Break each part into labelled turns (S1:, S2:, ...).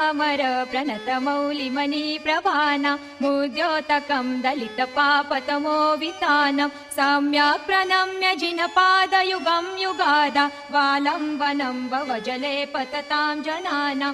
S1: चामर प्रणतमौलिमणि प्रभाना मुद्योतकं दलितपापतमो वितानं सम्यक् प्रणम्य जिनपादयुगं युगादा वालम्बनं भवजले पततां जनानां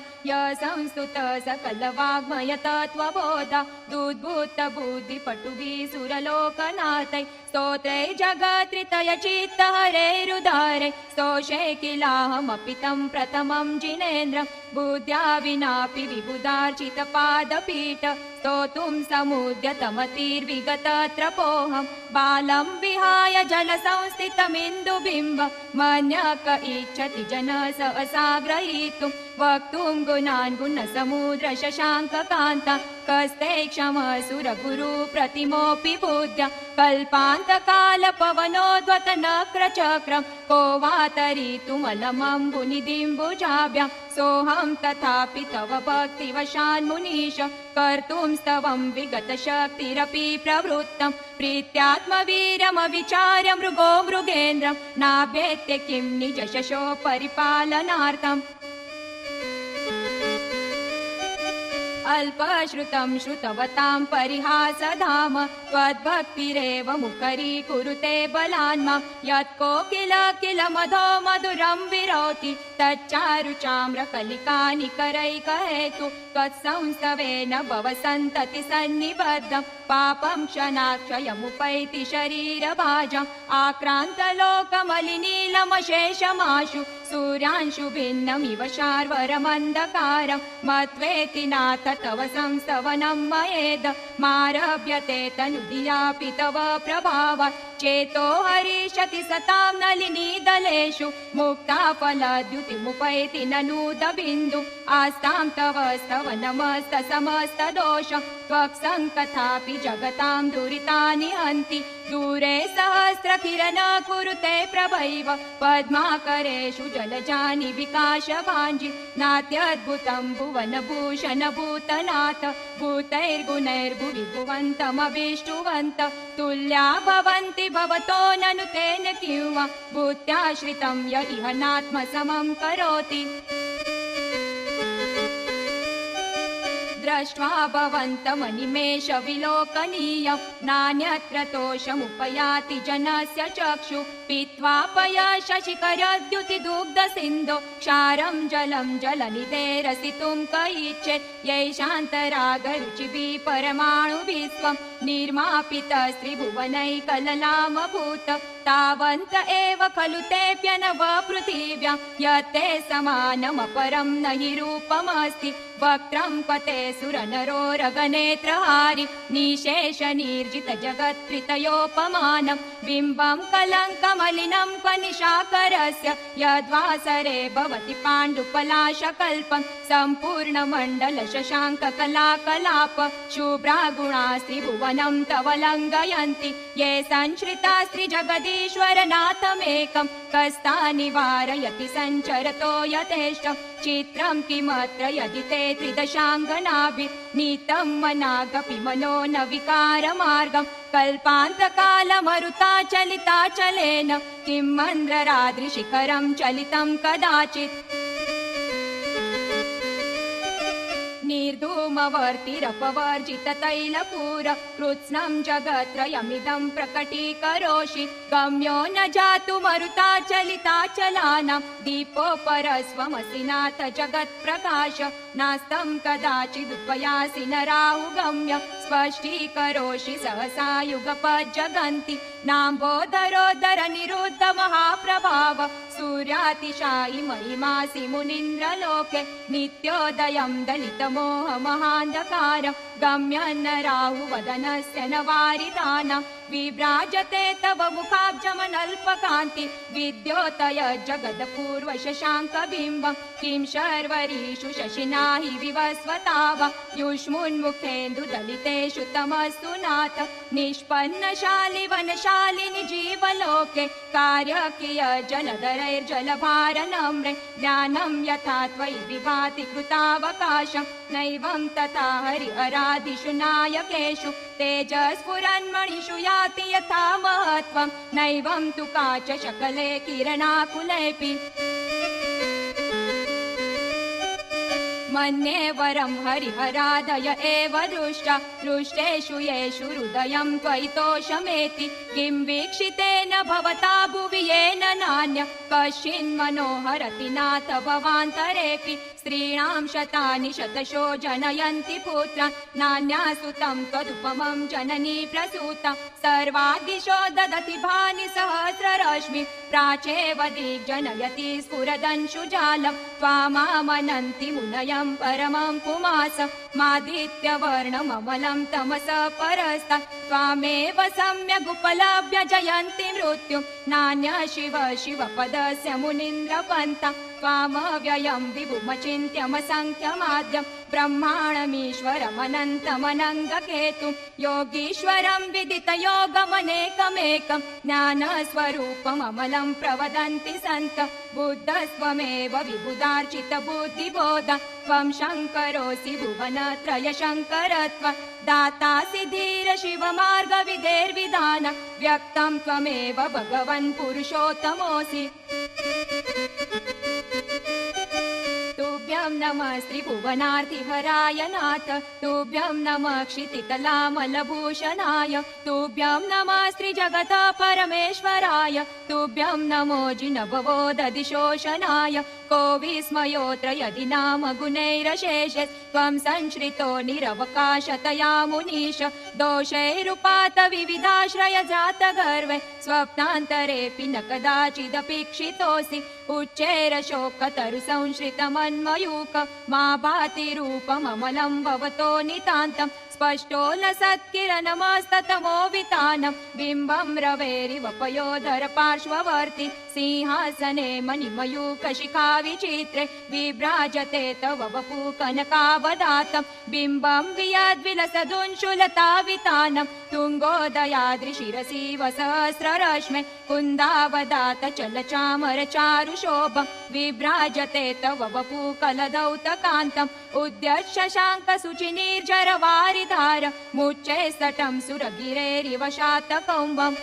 S1: संस्तुत सकलवाग्मय तत्त्वबोधा दूद्भूत बुद्धिपटुभिः सुरलोकनाथैः स्तोत्रै जगत्रितय चित्तहरैरुदारै स्तोषे किलाहमपि तं प्रथमं जिनेन्द्रं बुद्ध्या विनापि विबुधार्चितपादपीठ स्तोतुं समुद्यतमतिर्विगतत्रपोऽहं बालं विहाय जलसंस्थितमिन्दुबिम्ब मन्यक इच्छति जनः सहसा ग्रहीतुं वक्तुं गुणान् गुणसमुद्र शशाङ्ककान्ता कस्ते क्षमः सुरगुरु प्रतिमोऽपि बुद्ध्या कल्पान्तकालपवनोद्वत नक्रचक्रं को वा तरितुमलमम्बुनिदिम्बुजाभ्यां सोऽहं तथापि तव भक्तिवशान् मुनीश कर्तुं स्तवं विगतशक्तिरपि प्रवृत्तं प्रीत्यात्मवीर्यमविचार्य मृगो मृगेन्द्रं नाभ्येत्य किं निजशशो परिपालनार्थम् अल्पश्रुतं श्रुतवतां परिहासधाम त्वद्भक्तिरेव मुखरी कुरुते बलान्मां यत्को किल मधो मधुरं विरोति तच्चारुचाम्रकलिकानिकरैकहेतु त्वत्संस्तवेन भव सन्तति सन्निबद्धं पापं क्षणाक्षयमुपैति शरीरभाजम् आक्रान्तलोकमलिनीलमशेषमाशु सूर्यांशु भिन्नमिव शार्वरमन्धकारं मत्वेति नाथ तव संस्तवनं मयेद मारभ्यते तनुदियापि तव प्रभावात् चेतो हरिष्यति सतां नलिनीदलेषु मुक्ता फलद्युतिमुपैति ननूदबिन्दु आस्तां तव स्तवनमस्तसमस्तदोषं त्वक्सङ्कथापि जगतां दुरितानि हन्ति दूरे सहस्रकिरण कुरुते प्रभैव पद्माकरेषु जलजानि विकाशभाञ्जि नात्यद्भुतं भुवनभूषण भूतनाथ भूतैर्गुणैर्भुवि भुवन्तमभिष्टुवन्त तुल्या भवन्ति भवतो ननु तेन किं वा भूत्याश्रितं य इह नात्मसमं करोति दृष्ट्वा भवन्तमनिमेष विलोकनीयं नान्यत्र तोषमुपयाति जनस्य चक्षु पीत्वा पयशशिखरद्युतिदुग्धसिन्धो क्षारं जलं जलनिधेरसितुं क इच्छेत् यैषान्तरागरुचिभिः परमाणुभिः स्वं निर्मापितस्त्रिभुवनैकललामभूत तावन्त एव खलु तेऽप्यनवपृथिव्यां यत्ते समानमपरं न हि रूपमस्ति वक्त्रं क्वते सुरनरोरगनेत्रहारि निशेषनिर्जित जगत्त्रितयोपमानं बिम्बं कलङ्कमलिनं क्व निशाकरस्य यद्वासरे भवति पाण्डुपलाशकल्पं सम्पूर्णमण्डल शशाङ्ककलाकलाप शुभ्रा गुणास्त्रिभुवनं तव लङ्घयन्ति ये संश्रितास्त्रिजगदीश्वरनाथमेकं कस्तानि वारयति सञ्चरतो यथेष्टं चित्रं किमत्र यदि ते त्रिदशाङ्गनाभिनीतं मनागपि मनो न विकारमार्गं कल्पान्तकालमरुताचलिताचलेन किं मन्द्रराद्रिशिखरं चलितं कदाचित् निर्धूमवर्तिरपवर्जित तैलपूर कृत्स्नं जगत्त्रयमिदं प्रकटीकरोषि गम्यो न जातु मरुताचलिताचलानां दीपो परस्वमसि नाथ जगत्प्रकाश नास्तं कदाचिदुपयासि न राहुगम्य स्पष्टीकरोषि सहसा युगपज्जगन्ति नाम्बोदरोदर निरुद्ध महाप्रभाव सूर्यातिशायि महिमासि मुनीन्द्रलोके नित्योदयं दलितमोह महान्धकारं गम्यन्न राहुवदनस्य न वारिदानं विभ्राजते तव मुखाब्जमनल्पकान्ति विद्योतय जगदपूर्व शशाङ्कबिम्बं किं शर्वरीषु शशिना हि विवस्वताव युष्मुन्मुखेन्दुदलितेषु तमस्तु नाथ निष्पन्नशालि वनशालिनि जीवलोके कार्यकिय जलधरैर्जलभारनम्रे ज्ञानं यथा त्वयि विभाति कृतावकाशं नैवं तथा हरिहरादिषु नायकेषु तेजस्फुरन्मणिषु याति यथा महत्त्वं नैवं तु काच शकले किरणाकुलेऽपि मन्ये वरं हरिहरादय एव दृष्टा दृष्टेषु येषु हृदयं त्वयि तोषमेति किं वीक्षितेन भवता भुवि येन नान्य कश्चिन्मनोहरति नाथ भवान्तरेऽपि स्त्रीणां शतानि शतशो जनयन्ति पुत्रान् नान्यासुतं त्वदुपमं जननी प्रसूता सर्वादिशो ददति भानि सहस्ररश्मि प्राचेव दिग्जनयति स्फुरदंशुजालं त्वामामनन्ति मुनयं परमं पुमास मादित्यवर्णममलं तमसः परस्तात् त्वामेव सम्यगुपलभ्य जयन्ति मृत्युं नान्य शिव शिवपदस्य मुनीन्द्रपन्था त्वामव्ययं विभुमचिन्त्यमसङ्ख्यमाद्यं ब्रह्माणमीश्वरमनन्तमनङ्गकेतुं योगीश्वरं विदितयोगमनेकमेकं ज्ञानस्वरूपममलं प्रवदन्ति सन्तः बुद्धस्त्वमेव विबुधार्चितबुद्धिबोध त्वं शङ्करोऽसि भुवनत्रयशङ्करत्व दातासि धीर शिवमार्गविधेर्विधान व्यक्तं त्वमेव भगवन् पुरुषोत्तमोऽसि तुभ्यं नमः श्रीभुवनार्तिहराय नाथ तुभ्यं नमः क्षितितलामलभूषणाय तुभ्यं नमः श्रीजगत परमेश्वराय तुभ्यं नमो जिनभवोदधिशोषणाय को विस्मयोऽत्र यदि नाम गुणैरशेषे त्वं संश्रितो निरवकाशतया मुनीश दोषैरुपात विविधाश्रय जात गर्वे स्वप्नान्तरेऽपि न कदाचिदपीक्षितोऽसि उच्चैर शोकतरु संश्रितमन्मयूक मा भाति रूपममलं भवतो नितान्तं स्पष्टोलसत्किरणमस्ततमो वितानं बिम्बं रवेरिव पयोधर पार्श्ववर्ति सिंहासने मणिमयूखशिखा विचित्रे विभ्राजते तव वपु कनकावदातं बिम्बं वियद्विलसदुंशुलतावितानं तुङ्गोदयाद्रिशिरसि वसहस्ररश्मे कुन्दावदात चलचामर चारुशोभं विभ्राजते तव वपु कलदौतकान्तम् उद्यत् शशाङ्कशुचिनिर्झरवारिधार मुच्चे सटं सुरगिरेरिव शातकौम्बम्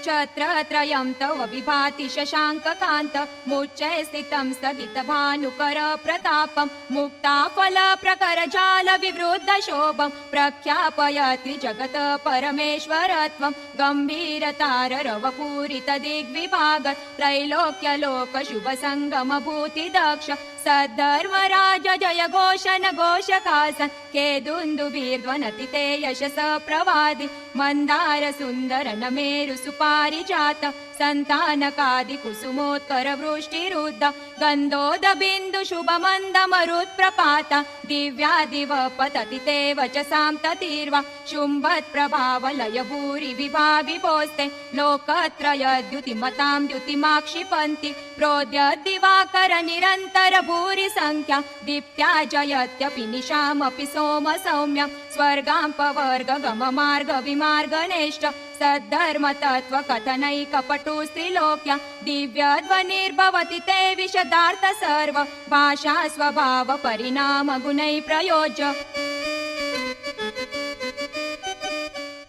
S1: छत्रत्रयं तव विभाति शशाङ्ककान्त मुच्चे स्थितं स्थगितभानुकर प्रतापं मुक्ताफलप्रकरजाल विवृद्धशोभं प्रख्यापयति जगत परमेश्वरत्वं गम्भीरताररवपूरितदिग्विभागत् त्रैलोक्यलोकशुभसङ्गमभूतिदक्ष सद्धर्मराज जय घोषन घोषकासन् केदुन्दुभिर्ध्वनति ते यशस प्रवादि मन्दार सुन्दर नमेरु सुपारिजात संतानकादि कुसुमोत्कर वृष्टिरुद्ध गन्धोदबिन्दु शुभमन्दमरुत्प्रपात दिव्यादिव पतति ते वचसां ततिर्वा शुम्भत्प्रभावलय भूरि विभाविभोस्ते लोकत्रयद्युतिमतां द्युतिमाक्षिपन्ति प्रोद्यद्दिवाकर निरन्तर भूरि संख्या दीप्त्या जयत्यपि निशामपि सोम सौम्यं स्वर्गां पवर्ग गम मार्ग विमार्गनेष्ट सद्धर्म तत्व कथनैकपटु स्त्रिलोक्य दिव्यध्वनिर्भवति ते विशदार्थ सर्व भाषा स्वभाव परिणाम गुणै प्रयोज्य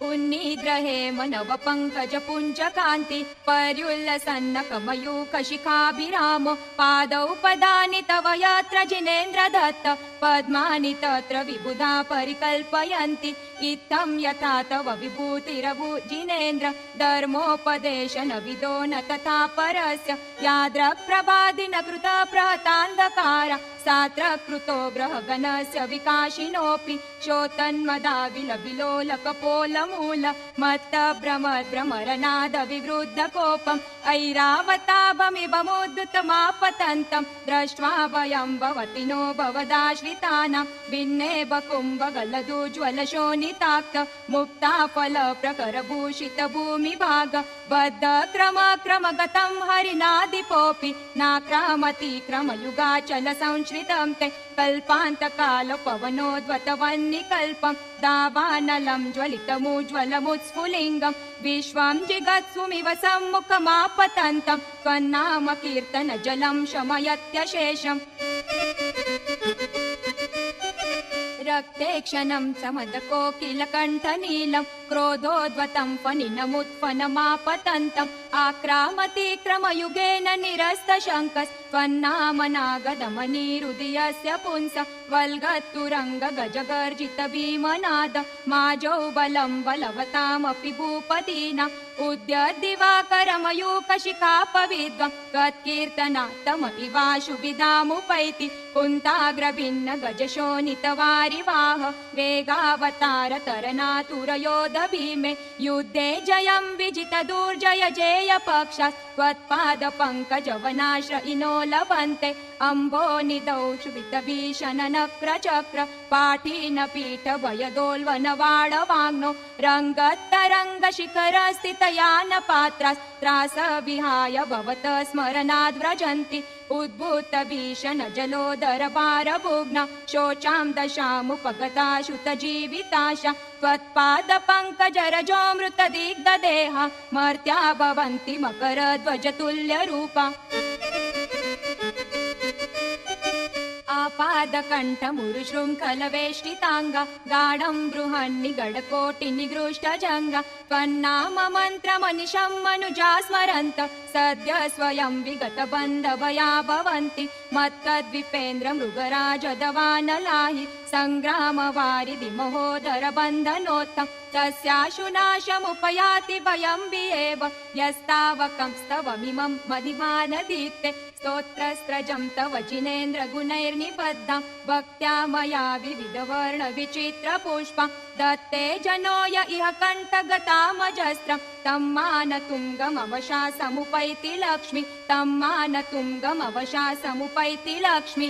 S1: उन्निग्रहे मनव पंकज पुंज कांति पर्युल्लसन्न कमयूख शिखाभिरामो पादौ पदानि तव यत्र जिनेन्द्र दत्त पद्मानि तत्र विबुधा परिकल्पयन्ति इत्थं यथा तव विभूतिरभू जिनेन्द्र धर्मोपदेशन विदो न तथा परस्य याद्रक् प्रभादिन कृत प्रहतान्धकार सात्र कृतो ग्रहगणस्य विकाशिनोऽपि शोतन्मदा विलबिलोलकपोलमूल मत्त भ्रमद् भ्रमरनाद विवृद्ध कोपम् ऐरावताभमिव मुद्धृतमापतन्तं दृष्ट्वा भयं भवति नो भवदाश्रितानां भिन्ने बकुम्भगलदुज्ज्वल शोणिताक्त मुक्ताफल प्रकरभूषित भूमिभाग बद्ध क्रमगतं हरिनादिपोऽपि नाक्रामति क्रमयुगाचल संश्रितं ते कल्पान्तकाल पवनोद्वतवन्निकल्पं दावानलं ज्वलितमुज्ज्वलमुत्स्फुलिङ्गं विश्वं जिगत्सुमिव सम्मुखमापतन्तं त्वन्नाम कीर्तन जलं शमयत्यशेषम् रक्ते क्षणं समदकोकिलकण्ठनीलं क्रोधोद्वतं फनिनमुत्फनमापतन्तम् आक्रामतिक्रमयुगेन निरस्तशङ्कस्त्वन्नामनागदमनीरुदयस्य पुंस वल्गत्तुरङ्गगजगर्जित भीमनाद माजौ बलं बलवतामपि भूपतीना उद्यद्दिवाकरमयूकशिखापविद्वं त्वत्कीर्तनात्तम इवाशुभिधामुपैति कुन्ताग्रभिन्न गजशोणितवारिवाह वेगावतार तरनातुरयोध भीमे युद्धे जयं विजित दुर्जय जेय पक्षात् त्वत्पादपङ्कजवनाश्रयिनो लभन्ते अम्भोनिधौ क्षुभितभीषण नक्रचक्र पाठीन पीठ भयदोल्वनवाडवाङ्नो रङ्गत्तरङ्गशिखरस्थितयान पात्रास्त्रास विहाय भवत स्मरणाद् व्रजन्ति उद्भूत भीषण जलोदर भारभुग्ना शोचां दशामुपगता श्रुत जीविताशा त्वत्पाद पङ्कजरजोऽमृतदिग्धदेहा मर्त्या भवन्ति मकरध्वजतुल्य रूपा आपादकण्ठमुरुशृङ्खलवेष्टिताङ्गा गाढं बृहन्निगडकोटिनिगृष्टजङ्गा त्वन्नाम मन्त्रमनिशं मनुजा स्मरन्त सद्य स्वयं विगतबन्धभया भवन्ति मत्तद्विपेन्द्र मृगराजदवानलाहि सङ्ग्रामवारिधि महोदर बन्धनोत्थं तस्याशुनाशमुपयाति भयं विएव यस्तावकंस्तवमिमं मदिमानदीप्ते स्तोत्रस्त्रजं तव जिनेन्द्र गुणैर्निबद्धां भक्त्या मया विविधवर्ण विचित्र पुष्पा दत्ते जनोय इह कण्ठगतामजस्त्रं तं मानतुङ्गमवशासमुपैति लक्ष्मी तं मानतुङ्गमवशासमुपैति लक्ष्मी।